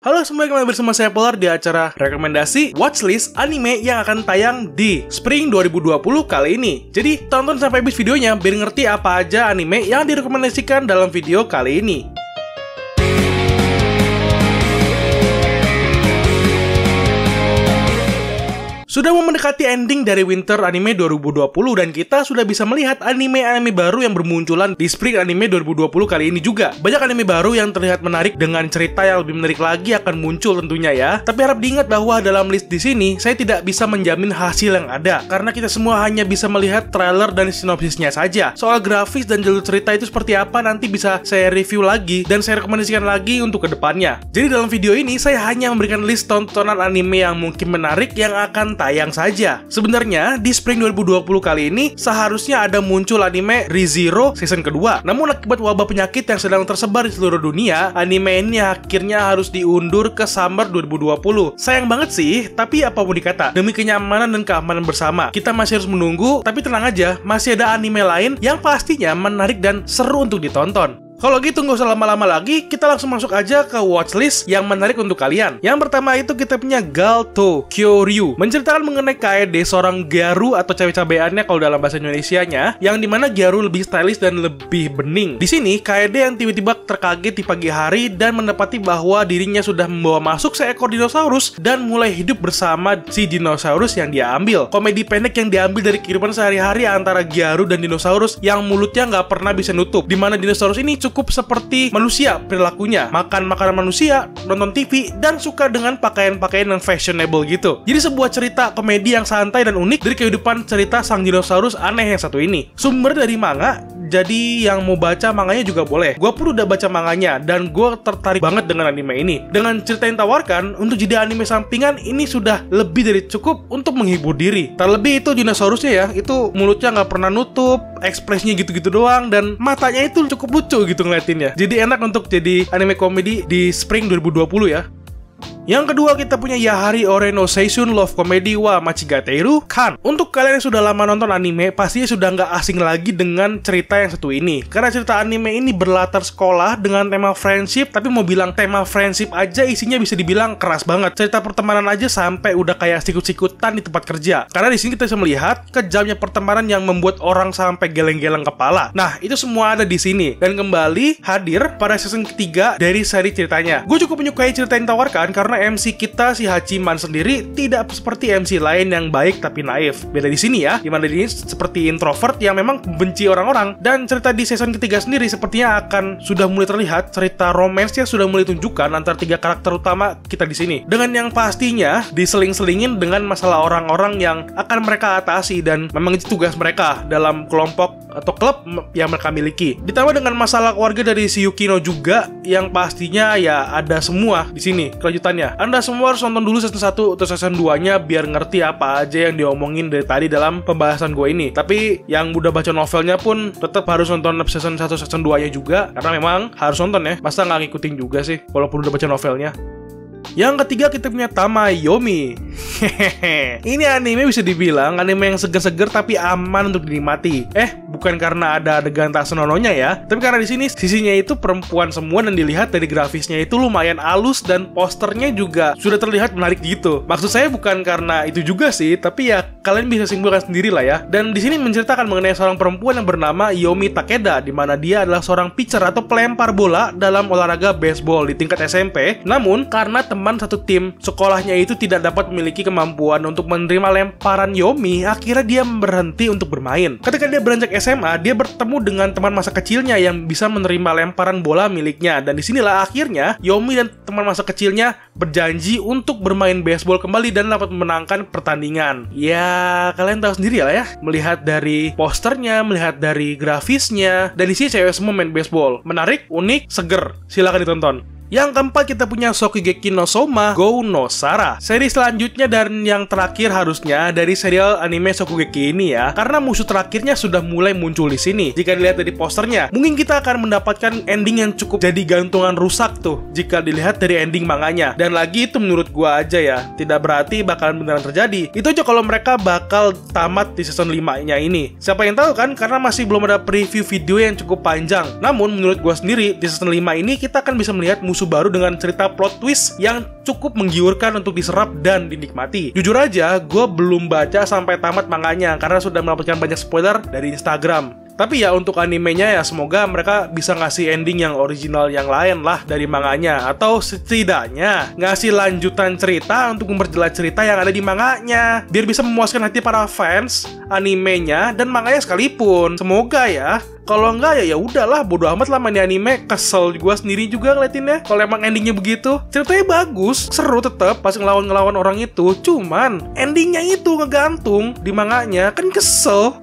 Halo semua, kembali bersama saya Polar di acara rekomendasi watchlist anime yang akan tayang di Spring 2020 kali ini. Jadi tonton sampai habis videonya biar ngerti apa aja anime yang direkomendasikan dalam video kali ini. Sudah mau mendekati ending dari Winter Anime 2020 dan kita sudah bisa melihat anime-anime baru yang bermunculan di Spring Anime 2020 kali ini juga. Banyak anime baru yang terlihat menarik dengan cerita yang lebih menarik lagi akan muncul tentunya ya. Tapi harap diingat bahwa dalam list di sini saya tidak bisa menjamin hasil yang ada karena kita semua hanya bisa melihat trailer dan sinopsisnya saja. Soal grafis dan jalur cerita itu seperti apa nanti bisa saya review lagi dan saya rekomendasikan lagi untuk kedepannya. Jadi dalam video ini saya hanya memberikan list tontonan anime yang mungkin menarik yang akan tayang saja. Sebenarnya di Spring 2020 kali ini seharusnya ada muncul anime ReZero season kedua. Namun akibat wabah penyakit yang sedang tersebar di seluruh dunia, anime ini akhirnya harus diundur ke Summer 2020. Sayang banget sih, tapi apa mau dikata, demi kenyamanan dan keamanan bersama, kita masih harus menunggu. Tapi tenang aja, masih ada anime lain yang pastinya menarik dan seru untuk ditonton. Kalau gitu nggak usah lama-lama lagi, kita langsung masuk aja ke watchlist yang menarik untuk kalian. Yang pertama itu kita punya Galto Kyoryu, menceritakan mengenai KED seorang Gyaru atau cewek cabeannya kalau dalam bahasa Indonesianya, yang dimana Gyaru lebih stylish dan lebih bening. Di sini KED yang tiba-tiba terkaget di pagi hari dan mendapati bahwa dirinya sudah membawa masuk seekor dinosaurus dan mulai hidup bersama si dinosaurus yang dia ambil. Komedi pendek yang diambil dari kehidupan sehari-hari antara Gyaru dan dinosaurus yang mulutnya nggak pernah bisa nutup, dimana dinosaurus ini cukup seperti manusia perilakunya, makan makanan manusia, nonton TV, dan suka dengan pakaian-pakaian yang fashionable gitu. Jadi sebuah cerita komedi yang santai dan unik dari kehidupan cerita sang dinosaurus aneh yang satu ini. Sumber dari manga, jadi yang mau baca manganya juga boleh. Gue pun udah baca manganya dan gue tertarik banget dengan anime ini. Dengan cerita yang ditawarkan untuk jadi anime sampingan ini sudah lebih dari cukup untuk menghibur diri. Terlebih itu dinosaurusnya ya, itu mulutnya nggak pernah nutup, ekspresinya gitu-gitu doang, dan matanya itu cukup lucu gitu ngeliatinnya. Jadi enak untuk jadi anime komedi di Spring 2020 ya. Yang kedua kita punya Yahari Ore no Seishun Love Comedy wa Machigateru Kan. Untuk kalian yang sudah lama nonton anime, pastinya sudah nggak asing lagi dengan cerita yang satu ini. Karena cerita anime ini berlatar sekolah dengan tema friendship, tapi mau bilang tema friendship aja isinya bisa dibilang keras banget. Cerita pertemanan aja sampai udah kayak sikut-sikutan di tempat kerja. Karena di sini kita bisa melihat kejamnya pertemanan yang membuat orang sampai geleng-geleng kepala. Nah, itu semua ada di sini dan kembali hadir pada season ketiga dari seri ceritanya. Gue cukup menyukai cerita yang ditawarkan karena MC kita si Hachiman sendiri tidak seperti MC lain yang baik tapi naif. Beda di sini ya, dimana ini seperti introvert yang memang membenci orang-orang. Dan cerita di season ketiga sendiri sepertinya akan sudah mulai terlihat cerita romance yang sudah mulai tunjukkan antara tiga karakter utama kita di sini. Dengan yang pastinya diseling-selingin dengan masalah orang-orang yang akan mereka atasi dan memang itu tugas mereka dalam kelompok atau klub yang mereka miliki. Ditambah dengan masalah keluarga dari si Yukino juga yang pastinya ya ada semua di sini kelanjutannya. Anda semua harus nonton dulu season 1 atau season 2-nya biar ngerti apa aja yang diomongin dari tadi dalam pembahasan gue ini. Tapi yang udah baca novelnya pun tetap harus nonton season 1 season 2-nya juga karena memang harus nonton ya. Masa nggak ngikutin juga sih walaupun udah baca novelnya. Yang ketiga kita punya Tamayomi. Ini anime bisa dibilang anime yang seger-seger tapi aman untuk dinikmati. Bukan karena ada adegan tak senonohnya ya, tapi karena di sini sisinya itu perempuan semua dan dilihat dari grafisnya itu lumayan halus dan posternya juga sudah terlihat menarik gitu. Maksud saya bukan karena itu juga sih, tapi ya kalian bisa simpulkan sendiri lah ya. Dan di sini menceritakan mengenai seorang perempuan yang bernama Yomi Takeda, di mana dia adalah seorang pitcher atau pelempar bola dalam olahraga baseball di tingkat SMP. Namun karena teman satu tim sekolahnya itu tidak dapat memiliki kemampuan untuk menerima lemparan Yomi, akhirnya dia berhenti untuk bermain. Ketika dia beranjak SMA, dia bertemu dengan teman masa kecilnya yang bisa menerima lemparan bola miliknya. Dan disinilah akhirnya Yomi dan teman masa kecilnya berjanji untuk bermain baseball kembali dan dapat memenangkan pertandingan. Ya, kalian tahu sendiri lah ya, melihat dari posternya, melihat dari grafisnya, dan di sini cewek semua main baseball. Menarik, unik, seger. Silakan ditonton. Yang keempat kita punya Shokugeki no Soma Go no Sara, seri selanjutnya dan yang terakhir harusnya dari serial anime Shokugeki ini ya, karena musuh terakhirnya sudah mulai muncul di sini. Jika dilihat dari posternya, mungkin kita akan mendapatkan ending yang cukup jadi gantungan rusak tuh jika dilihat dari ending manganya. Dan lagi itu menurut gua aja ya, tidak berarti bakalan beneran terjadi. Itu aja kalau mereka bakal tamat di season 5-nya ini. Siapa yang tahu kan, karena masih belum ada preview video yang cukup panjang. Namun menurut gua sendiri di season 5 ini kita akan bisa melihat musuh musuh baru dengan cerita plot twist yang cukup menggiurkan untuk diserap dan dinikmati. Jujur aja, gue belum baca sampai tamat manganya karena sudah mendapatkan banyak spoiler dari Instagram. Tapi ya untuk animenya ya semoga mereka bisa ngasih ending yang original yang lain lah dari manganya, atau setidaknya ngasih lanjutan cerita untuk memperjelas cerita yang ada di manganya biar bisa memuaskan hati para fans animenya dan manganya sekalipun. Semoga ya. Kalau enggak ya udahlah, bodo amat lah main anime, kesel gua sendiri juga ngeliatinnya. Kalau emang endingnya begitu, ceritanya bagus, seru tetep pas ngelawan orang itu, cuman endingnya itu ngegantung di manganya, kan kesel.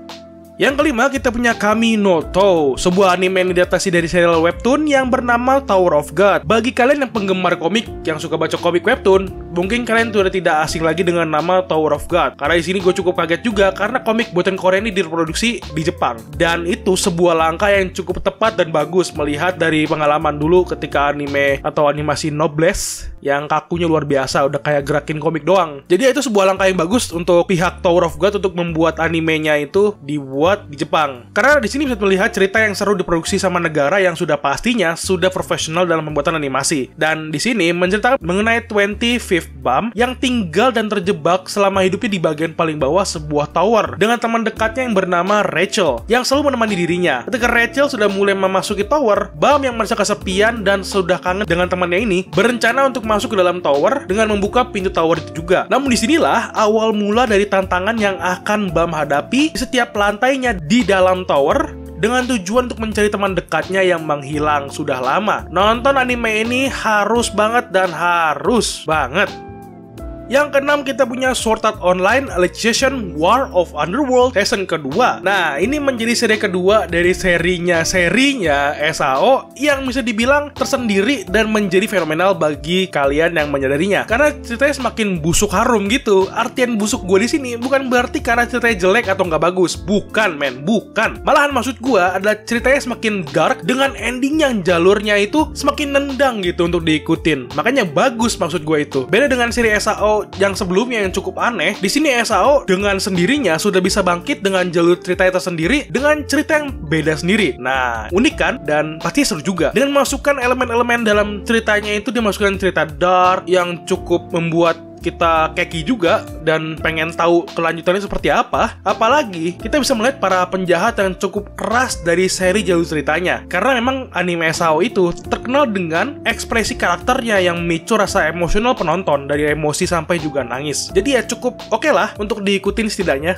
Yang kelima, kita punya Kami no To, sebuah anime yang diadaptasi dari serial webtoon yang bernama Tower of God. Bagi kalian yang penggemar komik, yang suka baca komik webtoon, mungkin kalian sudah tidak asing lagi dengan nama Tower of God. Karena di sini gue cukup kaget juga karena komik buatan Korea ini diproduksi di Jepang. Dan itu sebuah langkah yang cukup tepat dan bagus melihat dari pengalaman dulu ketika anime atau animasi Noblesse yang kakunya luar biasa, udah kayak gerakin komik doang. Jadi itu sebuah langkah yang bagus untuk pihak Tower of God untuk membuat animenya itu dibuat di Jepang. Karena di sini bisa melihat cerita yang seru diproduksi sama negara yang sudah pastinya sudah profesional dalam pembuatan animasi. Dan di sini menceritakan mengenai 25th Bum yang tinggal dan terjebak selama hidupnya di bagian paling bawah sebuah tower dengan teman dekatnya yang bernama Rachel yang selalu menemani dirinya. Ketika Rachel sudah mulai memasuki tower, Bum yang merasa kesepian dan sudah kangen dengan temannya ini berencana untuk masuk ke dalam tower dengan membuka pintu tower itu juga. Namun disinilah awal mula dari tantangan yang akan Bum hadapi di setiap lantainya di dalam tower dengan tujuan untuk mencari teman dekatnya yang menghilang sudah lama. Nonton anime ini harus banget dan harus banget. Yang keenam, kita punya Sword Art Online Alicization War of Underworld season kedua. Nah, ini menjadi seri kedua dari serinya SAO yang bisa dibilang tersendiri dan menjadi fenomenal bagi kalian yang menyadarinya. Karena ceritanya semakin busuk harum gitu. Artian busuk gue di sini bukan berarti karena ceritanya jelek atau nggak bagus. Bukan, men, bukan. Malahan maksud gue adalah ceritanya semakin dark dengan ending yang jalurnya itu semakin nendang gitu untuk diikutin. Makanya bagus maksud gue itu. Beda dengan seri SAO yang sebelumnya yang cukup aneh, di sini SAO dengan sendirinya sudah bisa bangkit dengan jalur cerita tersendiri dengan cerita yang beda sendiri. Nah, unik kan? Dan pasti seru juga. Dengan memasukkan elemen-elemen dalam ceritanya itu, dimasukkan cerita dark yang cukup membuat kita keki juga dan pengen tahu kelanjutannya seperti apa. Apalagi kita bisa melihat para penjahat yang cukup keras dari seri jalur ceritanya. Karena memang anime SAO itu terkenal dengan ekspresi karakternya yang memicu rasa emosional penonton dari emosi sampai juga nangis. Jadi ya cukup oke lah untuk diikutin setidaknya.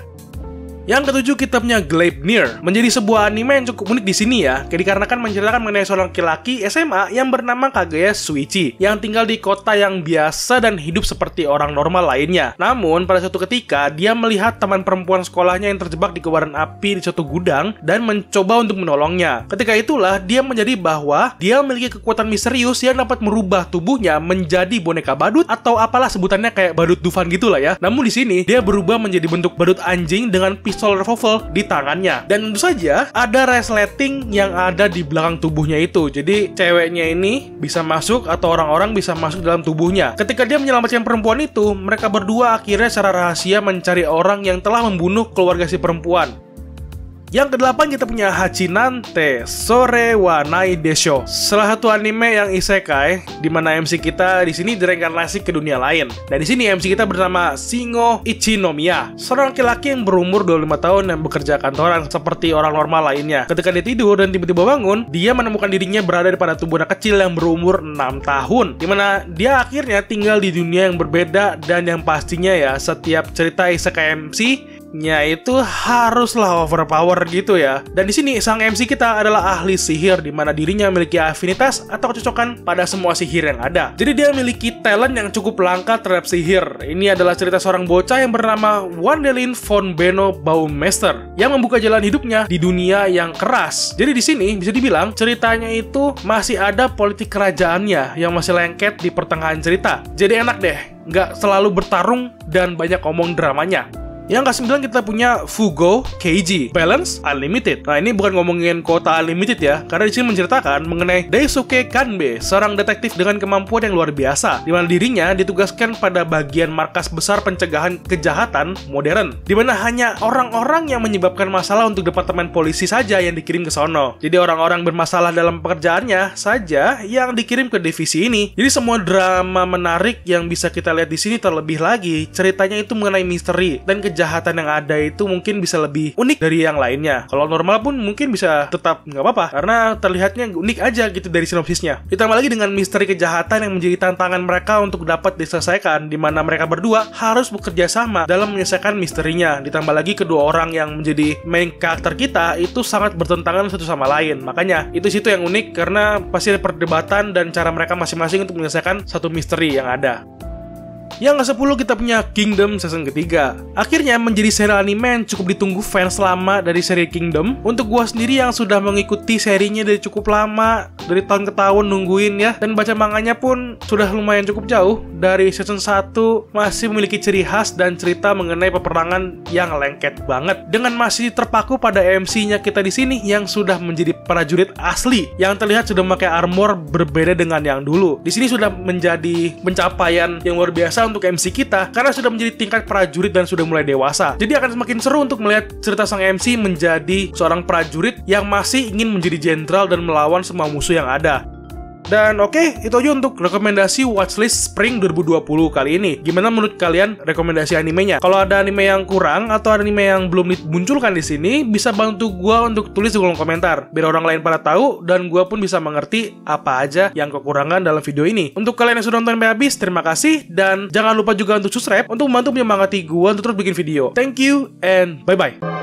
Yang ketujuh, kita punya Gleipnir, menjadi sebuah anime yang cukup unik di sini ya, dikarenakan menceritakan mengenai seorang laki-laki SMA yang bernama Kaguya Shuichi yang tinggal di kota yang biasa dan hidup seperti orang normal lainnya. Namun pada suatu ketika dia melihat teman perempuan sekolahnya yang terjebak di kobaran api di suatu gudang dan mencoba untuk menolongnya. Ketika itulah dia menjadi bahwa dia memiliki kekuatan misterius yang dapat merubah tubuhnya menjadi boneka badut atau apalah sebutannya kayak badut Dufan gitulah ya. Namun di sini dia berubah menjadi bentuk badut anjing dengan pistol revolver di tangannya. Dan tentu saja ada resleting yang ada di belakang tubuhnya itu. Jadi ceweknya ini bisa masuk atau orang-orang bisa masuk dalam tubuhnya. Ketika dia menyelamatkan perempuan itu, mereka berdua akhirnya secara rahasia mencari orang yang telah membunuh keluarga si perempuan. Yang kedelapan, kita punya Hachinante Sore wa Nai Desho, salah satu anime yang isekai di mana MC kita di sini direinkarnasi ke dunia lain. Dan di sini MC kita bernama Shingo Ichinomiya, seorang laki-laki yang berumur 25 tahun yang bekerja kantoran seperti orang normal lainnya. Ketika dia tidur dan tiba-tiba bangun, dia menemukan dirinya berada pada tubuh anak kecil yang berumur 6 tahun, dimana dia akhirnya tinggal di dunia yang berbeda. Dan yang pastinya ya, setiap cerita isekai MC nya itu haruslah overpower gitu ya. Dan di sini sang MC kita adalah ahli sihir, di mana dirinya memiliki afinitas atau kecocokan pada semua sihir yang ada. Jadi dia memiliki talent yang cukup langka terhadap sihir. Ini adalah cerita seorang bocah yang bernama Wandelin von Benno Baumeister yang membuka jalan hidupnya di dunia yang keras. Jadi di sini bisa dibilang ceritanya itu masih ada politik kerajaannya yang masih lengket di pertengahan cerita. Jadi enak deh, nggak selalu bertarung dan banyak omong dramanya. Yang ke-9 kita punya Fugo Keiji, Balance Unlimited. Nah, ini bukan ngomongin kuota unlimited ya, karena di sini menceritakan mengenai Daisuke Kanbe, seorang detektif dengan kemampuan yang luar biasa, di mana dirinya ditugaskan pada bagian markas besar pencegahan kejahatan modern, di mana hanya orang-orang yang menyebabkan masalah untuk departemen polisi saja yang dikirim ke sono. Jadi orang-orang bermasalah dalam pekerjaannya saja yang dikirim ke divisi ini. Jadi semua drama menarik yang bisa kita lihat di sini, terlebih lagi ceritanya itu mengenai misteri dan kejahatan yang ada itu mungkin bisa lebih unik dari yang lainnya. Kalau normal pun mungkin bisa tetap nggak apa-apa, karena terlihatnya unik aja gitu dari sinopsisnya. Ditambah lagi dengan misteri kejahatan yang menjadi tantangan mereka untuk dapat diselesaikan, di mana mereka berdua harus bekerja sama dalam menyelesaikan misterinya. Ditambah lagi kedua orang yang menjadi main karakter kita itu sangat bertentangan satu sama lain. Makanya itu situ yang unik, karena pasti ada perdebatan dan cara mereka masing-masing untuk menyelesaikan satu misteri yang ada. Yang ke-10 kita punya Kingdom season ketiga. Akhirnya menjadi serial anime yang cukup ditunggu fans lama dari seri Kingdom. Untuk gua sendiri yang sudah mengikuti serinya dari cukup lama, dari tahun ke tahun nungguin ya, dan baca manganya pun sudah lumayan cukup jauh. Dari season 1 masih memiliki ciri khas dan cerita mengenai peperangan yang lengket banget, dengan masih terpaku pada MC-nya kita di sini yang sudah menjadi prajurit asli, yang terlihat sudah memakai armor berbeda dengan yang dulu. Di sini sudah menjadi pencapaian yang luar biasa untuk MC kita, karena sudah menjadi tingkat prajurit dan sudah mulai dewasa. Jadi akan semakin seru untuk melihat cerita sang MC menjadi seorang prajurit yang masih ingin menjadi jenderal dan melawan semua musuh yang ada. Dan oke, itu aja untuk rekomendasi watchlist Spring 2020 kali ini. Gimana menurut kalian rekomendasi animenya? Kalau ada anime yang kurang atau anime yang belum dimunculkan di sini, bisa bantu gua untuk tulis di kolom komentar, biar orang lain pada tahu dan gua pun bisa mengerti apa aja yang kekurangan dalam video ini. Untuk kalian yang sudah nonton sampai habis, terima kasih, dan jangan lupa juga untuk subscribe untuk membantu menyemangati gua untuk terus bikin video. Thank you and bye-bye.